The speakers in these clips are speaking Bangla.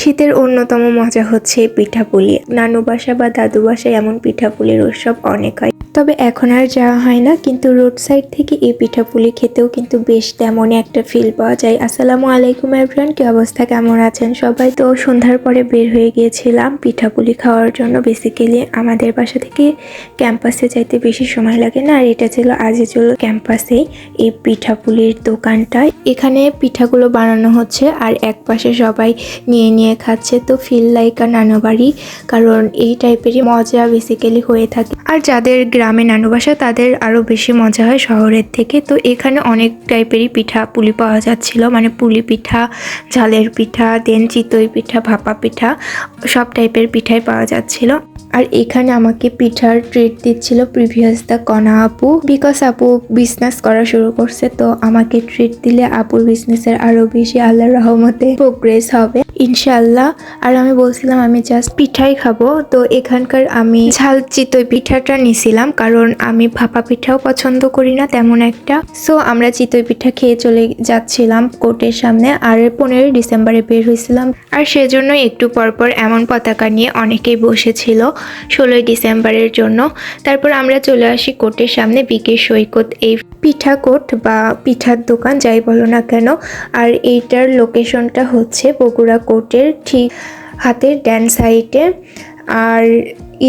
শীতের অন্যতম মজা হচ্ছে পিঠাপুলি। নানু বাসা বা দাদু বাসায় এমন পিঠাপুলির উৎসব অনেক হয়, তবে এখন আর যাওয়া হয় না, কিন্তু রোড সাইড থেকে এই পিঠাপুলি খেতেও কিন্তু বেশ তেমনই একটা ফিল পাওয়া যায়। আসসালামু আলাইকুম এভরিওয়ান, কি অবস্থা, কেমন আছেন সবাই? তো সন্ধ্যার পরে বের হয়ে গিয়েছিলাম পিঠাপুলি খাওয়ার জন্য। বেসিক্যালি আমাদের বাসা থেকে ক্যাম্পাসে যাইতে বেশি সময় লাগে না, আর এটা ছিল আজিজুল ক্যাম্পাসেই এই পিঠাপুলির দোকানটা। এখানে পিঠাগুলো বানানো হচ্ছে আর এক পাশে সবাই নিয়ে নিয়ে খাচ্ছে। তো ফিল লাইক আ নানু বাড়ি, কারণ এই টাইপেরই মজা বেসিক্যালি হয়ে থাকে। আর যাদের গ্রামে নানু বাসা তাদের আরও বেশি মজা হয় শহরের থেকে। তো এখানে অনেক টাইপেরই পিঠা পুলি পাওয়া যাচ্ছিল, মানে পুলি পিঠা, ঝালের পিঠা, দেন চিতই পিঠা, ভাপা পিঠা, সব টাইপের পিঠাই পাওয়া যাচ্ছিল। আর এখানে আমাকে পিঠার ট্রিট দিচ্ছিল প্রিভিয়াস দা কণা আপু, বিকজ আপু বিজনেস করা শুরু করছে। তো আমাকে ট্রিট দিলে আপুর বিজনেসের আরো বেশি আল্লাহর রহমতে প্রোগ্রেস হবে ইনশাল্লাহ। আর আমি বলছিলাম আমি জাস্ট পিঠাই খাবো, তো এখানকার আমি ঝাল চিতই পিঠাটা নিছিলাম, কারণ আমি ভাপা পিঠাও পছন্দ করি না তেমন একটা। সো আমরা চিতই পিঠা খেয়ে চলে যাচ্ছিলাম কোর্টের সামনে, আর 15 ডিসেম্বরে বের হয়েছিলাম। আর সেজন্য একটু পরপর এমন পতাকা নিয়ে অনেকেই বসেছিল 16 ডিসেম্বরের জন্য। তারপর আমরা চলে আসি কোর্টের সামনে, বিকে সৈকত এই পিঠা কোর্ট বা পিঠার দোকান যাই বলো না কেন। আর এইটার লোকেশনটা হচ্ছে বগুড়া কোর্টের ঠিক হাতের ডান সাইডে। আর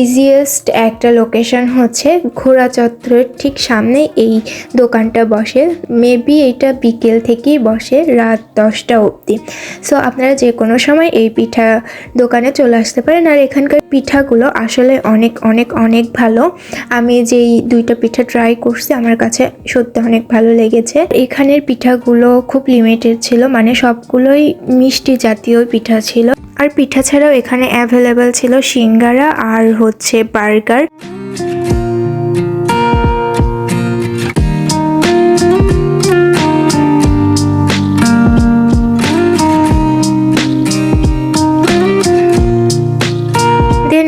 ইজিয়েস্ট একটা লোকেশন হচ্ছে ঘোড়া চত্বরের ঠিক সামনে এই দোকানটা বসে। মেবি এটা বিকেল থেকেই বসে রাত 10টা অবধি। সো আপনারা যে কোনো সময় এই পিঠা দোকানে চলে আসতে পারেন। আর এখানকার পিঠাগুলো আসলে অনেক অনেক অনেক ভালো। আমি যেই 2টা পিঠা ট্রাই করছি আমার কাছে সত্যি অনেক ভালো লেগেছে। এখানের পিঠাগুলো খুব লিমিটেড ছিল, মানে সবগুলোই মিষ্টি জাতীয় পিঠা ছিল। আর পিঠা ছাড়াও এখানে অ্যাভেলেবেল ছিল সিঙ্গারা আর হচ্ছে বার্গার।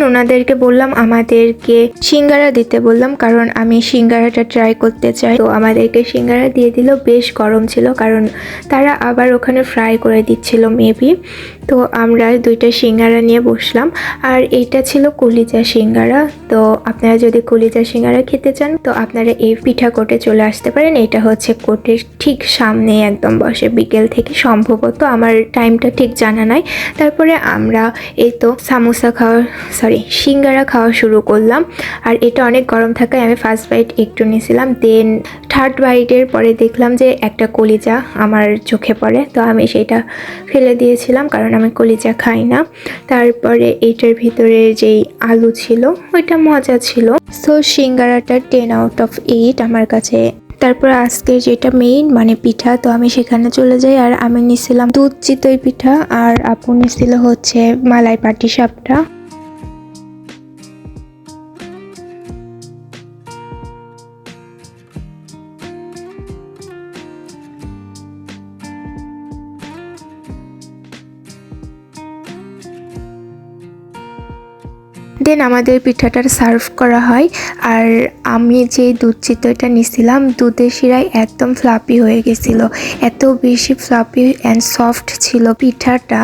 ওনাদেরকে বললাম আমাদেরকে সিঙ্গারা দিতে বললাম, কারণ আমি সিঙ্গারাটা ট্রাই করতে চাই। তো আমাদেরকে সিঙ্গারা দিয়ে দিল, বেশ গরম ছিল, কারণ তারা আবার ওখানে ফ্রাই করে দিচ্ছিল মেবি। তো আমরা 2টা সিঙ্গারা নিয়ে বসলাম। আর এইটা ছিল কলিজা সিঙ্গারা। তো আপনারা যদি কলিজা সিঙ্গারা খেতে চান তো আপনারা এই পিঠা কোর্টে চলে আসতে পারেন। এটা হচ্ছে কোর্টের ঠিক সামনে একদম বসে বিকেল থেকে, সম্ভবত, আমার টাইমটা ঠিক জানা নাই। তারপরে আমরা এই তো সামোসা খাওয়া সিঙ্গারা খাওয়া শুরু করলাম। আর এটা অনেক গরম থাকায় আমি ফার্স্ট বাইট একটু নিয়েছিলাম, দেন থার্ড বাইটের পরে দেখলাম যে একটা কলিজা আমার চোখে পড়ে, তো আমি সেটা ফেলে দিয়েছিলাম, কারণ আমি কলিজা খাই না। তারপরে এটার ভিতরে যেই আলু ছিল ওইটা মজা ছিল। সো সিঙ্গারাটা 10 আউট অফ 8 আমার কাছে। তারপর আজকে যেটা মেইন মানে পিঠা, তো আমি সেখানে চলে যাই। আর আমি নিয়েছিলাম দুধ চিতই পিঠা, আর আপু নিয়েছিল হচ্ছে মালাই পাটিসাপটা। দেন আমাদের পিঠাটা সার্ভ করা হয়। আর আমি যে দুধ চিতইটা নিয়েছিলাম, দুধের শিরায় একদম ফ্লাপি হয়ে গেছিলো, এত বেশি ফ্লাপি অ্যান্ড সফট ছিল পিঠাটা।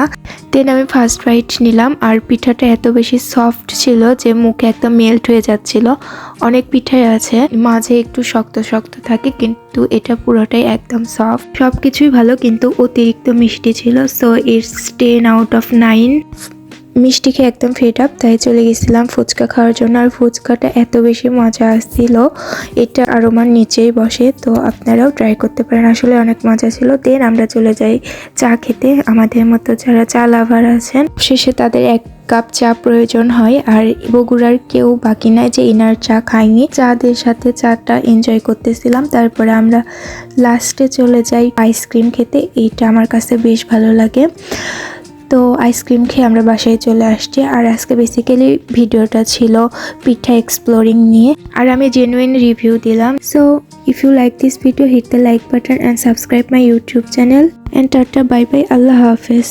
দেন আমি ফার্স্ট বাইট নিলাম, আর পিঠাটা এত বেশি সফট ছিল যে মুখে একদম মেল্ট হয়ে যাচ্ছিল। অনেক পিঠাই আছে মাঝে একটু শক্ত শক্ত থাকে, কিন্তু এটা পুরোটাই একদম সফট। সব কিছুই ভালো, কিন্তু অতিরিক্ত মিষ্টি ছিল। So it's 10 out of 9। মিষ্টি খেয়ে একদম ফেড আপ, তাই চলে গেছিলাম ফুচকা খাওয়ার জন্য। আর ফুচকাটা এত বেশি মজা আসছিল, এটা আরোমার নিচেই বসে, তো আপনারাও ট্রাই করতে পারেন, আসলে অনেক মজা ছিল। দেন আমরা চলে যাই চা খেতে। আমাদের মতো যারা চা লাভার আছেন শেষে তাদের 1 কাপ চা প্রয়োজন হয়। আর বগুড়ার কেউ বাকি নাই যে ইনার চা খাইনি, চাদের সাথে চাটা এনজয় করতেছিলাম। তারপরে আমরা লাস্টে চলে যাই আইসক্রিম খেতে, এইটা আমার কাছে বেশ ভালো লাগে। তো আইসক্রিম খেয়ে আমরা বাসায় চলে আসছি। আর আজকে বেসিক্যালি ভিডিওটা ছিল পিঠা এক্সপ্লোরিং নিয়ে, আর আমি জেনুইন রিভিউ দিলাম। So if you like this video, hit the like button and subscribe my YouTube channel. And tata, bye bye, আল্লাহ হাফেজ।